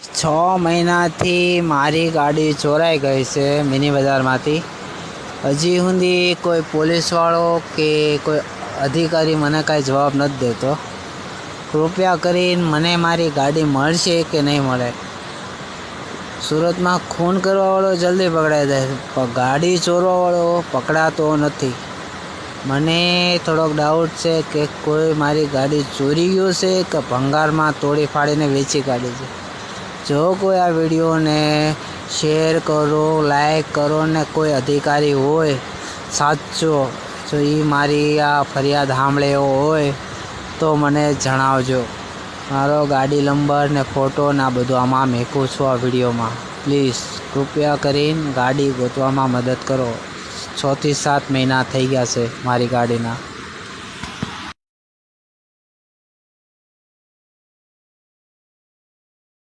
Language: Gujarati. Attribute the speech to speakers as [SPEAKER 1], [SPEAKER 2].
[SPEAKER 1] છ મહિનાથી મારી ગાડી ચોરાઈ ગઈ છે મિની બજારમાંથી. હજી સુધી કોઈ પોલીસવાળો કે કોઈ અધિકારી મને કાંઈ જવાબ નથી દેતો. કૃપયા કરીને મને મારી ગાડી મળશે કે નહીં મળે. સુરતમાં ખૂન કરવાવાળો જલ્દી પકડાઈ જાય, પણ ગાડી ચોરવાવાળો પકડાતો નથી. મને થોડોક ડાઉટ છે કે કોઈ મારી ગાડી ચોરી ગયું છે કે ભંગારમાં તોડી ફાડીને વેચી કાઢી છે. જો કોઈ આ વિડીયોને શેર કરો, લાઈક કરો ને કોઈ અધિકારી હોય સાચો, જો એ મારી આ ફરિયાદ સાંભળે એવો હોય તો મને જણાવજો. મારો ગાડી નંબર ને ફોટો ને આ બધું આમાં મેકું છું આ વિડીયોમાં. પ્લીઝ કૃપયા કરીને ગાડી ગોતવામાં મદદ કરો. 6 થી 7 મહિના થઈ ગયા છે મારી ગાડીના.